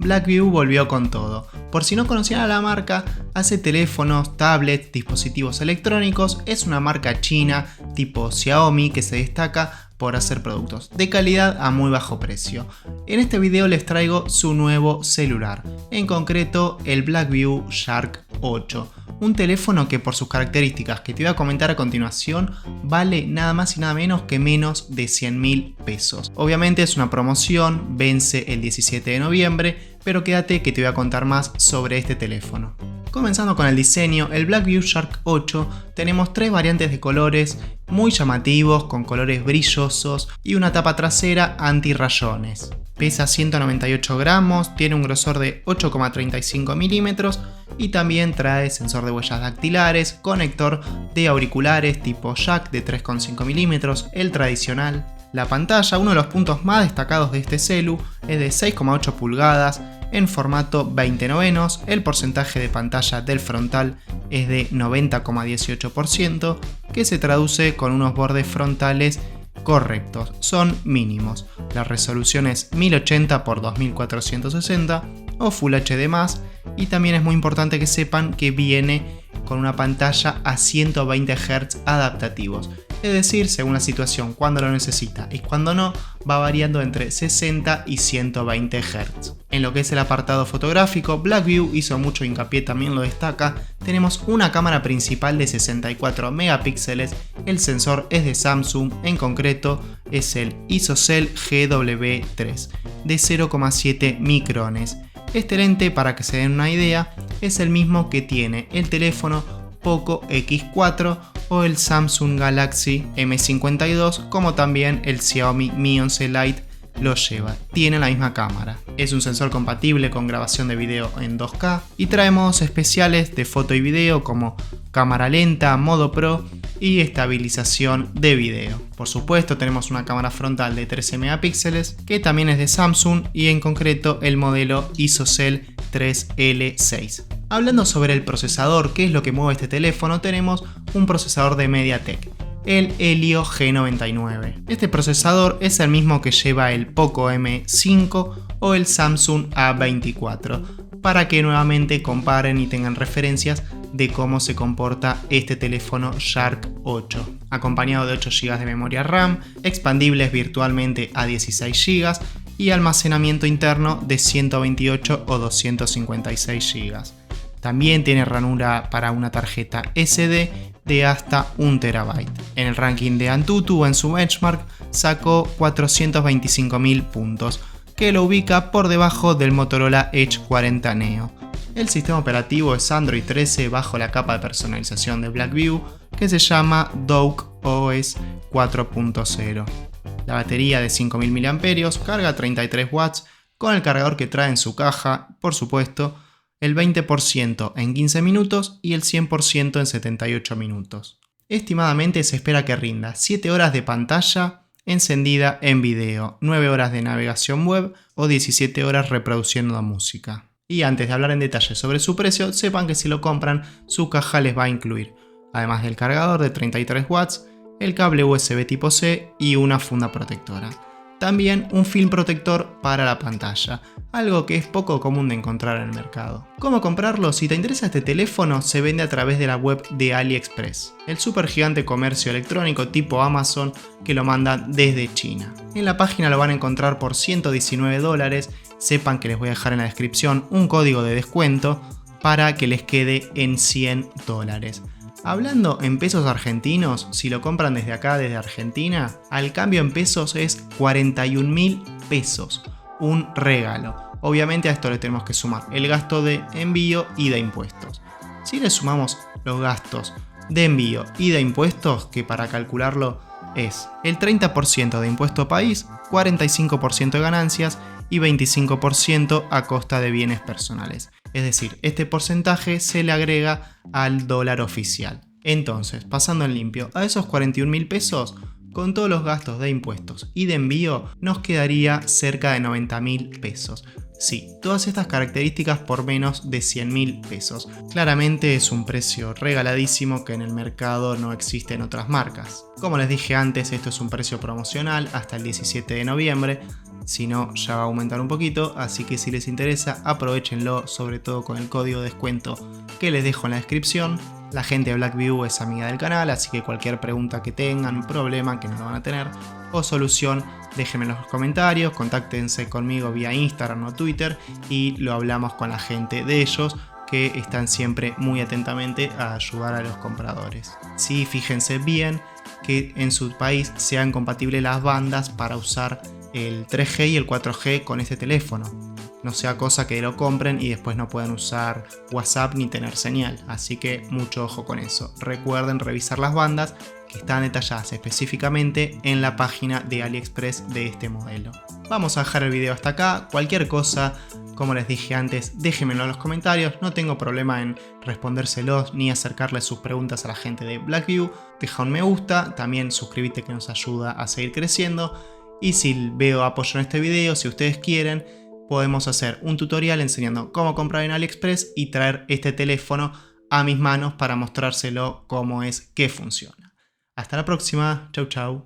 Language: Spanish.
Blackview volvió con todo. Por si no conocían a la marca, hace teléfonos, tablets, dispositivos electrónicos, es una marca china tipo Xiaomi que se destaca por hacer productos de calidad a muy bajo precio. En este video les traigo su nuevo celular, en concreto el Blackview Shark 8. Un teléfono que por sus características que te voy a comentar a continuación vale nada más y nada menos que menos de 100.000 pesos. Obviamente es una promoción, vence el 17 de noviembre, pero quédate que te voy a contar más sobre este teléfono. Comenzando con el diseño, el Blackview Shark 8 tenemos tres variantes de colores muy llamativos, con colores brillosos y una tapa trasera anti-rayones. Pesa 198 gramos, tiene un grosor de 8,35 milímetros y también trae sensor de huellas dactilares, conector de auriculares tipo jack de 3,5 milímetros, el tradicional. La pantalla, uno de los puntos más destacados de este celu, es de 6,8 pulgadas en formato 20/9, el porcentaje de pantalla del frontal es de 90,18%, que se traduce con unos bordes frontales correctos, son mínimos. La resolución es 1080 x 2460 o Full HD+, y también es muy importante que sepan que viene con una pantalla a 120 Hz adaptativos, es decir, según la situación, cuando lo necesita y cuando no, va variando entre 60 y 120 Hz. En lo que es el apartado fotográfico, Blackview hizo mucho hincapié, también lo destaca. Tenemos una cámara principal de 64 megapíxeles, el sensor es de Samsung, en concreto es el ISOCELL GW3 de 0,7 micrones. Este lente, para que se den una idea, es el mismo que tiene el teléfono Poco X4 o el Samsung Galaxy M52, como también el Xiaomi Mi 11 Lite lo lleva. Tiene la misma cámara. Es un sensor compatible con grabación de video en 2K y trae modos especiales de foto y video como cámara lenta, modo pro y estabilización de video. Por supuesto, tenemos una cámara frontal de 13 megapíxeles que también es de Samsung y en concreto el modelo ISOCELL 3L6. Hablando sobre el procesador, que es lo que mueve este teléfono, tenemos un procesador de MediaTek, el Helio G99. Este procesador es el mismo que lleva el Poco M5 o el Samsung A24, para que nuevamente comparen y tengan referencias de cómo se comporta este teléfono Shark 8, acompañado de 8 GB de memoria RAM, expandibles virtualmente a 16 GB y almacenamiento interno de 128 o 256 GB. También tiene ranura para una tarjeta SD de hasta 1 TB. En el ranking de Antutu en su benchmark sacó 425.000 puntos, que lo ubica por debajo del Motorola Edge 40 Neo. El sistema operativo es Android 13 bajo la capa de personalización de Blackview, que se llama Dock OS 4.0. La batería de 5.000 mAh carga 33 watts con el cargador que trae en su caja, por supuesto, el 20% en 15 minutos y el 100% en 78 minutos. Estimadamente se espera que rinda 7 horas de pantalla encendida en video, 9 horas de navegación web o 17 horas reproduciendo música. Y antes de hablar en detalle sobre su precio, sepan que si lo compran, su caja les va a incluir, además del cargador de 33 watts, el cable USB tipo C y una funda protectora. También un film protector para la pantalla, algo que es poco común de encontrar en el mercado. ¿Cómo comprarlo? Si te interesa este teléfono, se vende a través de la web de AliExpress, el supergigante comercio electrónico tipo Amazon que lo mandan desde China. En la página lo van a encontrar por $119, sepan que les voy a dejar en la descripción un código de descuento para que les quede en $100. Hablando en pesos argentinos, si lo compran desde acá, desde Argentina, al cambio en pesos es 41.000 pesos, un regalo. Obviamente a esto le tenemos que sumar el gasto de envío y de impuestos. Si le sumamos los gastos de envío y de impuestos, que para calcularlo es el 30% de impuesto país, 45% de ganancias y 25% a costa de bienes personales. Es decir, este porcentaje se le agrega al dólar oficial. Entonces, pasando en limpio, a esos 41.000 pesos, con todos los gastos de impuestos y de envío, nos quedaría cerca de 90.000 pesos. Sí, todas estas características por menos de 100.000 pesos. Claramente es un precio regaladísimo que en el mercado no existe en otras marcas. Como les dije antes, esto es un precio promocional hasta el 17 de noviembre, si no ya va a aumentar un poquito, así que si les interesa aprovechenlo, sobre todo con el código de descuento que les dejo en la descripción. La gente de Blackview es amiga del canal, así que cualquier pregunta que tengan, problema que no lo van a tener, o solución, déjenme en los comentarios, contáctense conmigo vía Instagram o Twitter y lo hablamos con la gente de ellos, que están siempre muy atentamente a ayudar a los compradores. Sí, fíjense bien que en su país sean compatibles las bandas para usar el 3G y el 4G con este teléfono. No sea cosa que lo compren y después no puedan usar WhatsApp ni tener señal. Así que mucho ojo con eso. Recuerden revisar las bandas que están detalladas específicamente en la página de AliExpress de este modelo. Vamos a dejar el video hasta acá. Cualquier cosa, como les dije antes, déjenmelo en los comentarios. No tengo problema en respondérselos ni acercarles sus preguntas a la gente de Blackview. Deja un me gusta, también suscríbete que nos ayuda a seguir creciendo. Y si veo apoyo en este video, si ustedes quieren, podemos hacer un tutorial enseñando cómo comprar en AliExpress y traer este teléfono a mis manos para mostrárselo cómo es que funciona. Hasta la próxima, chau chau.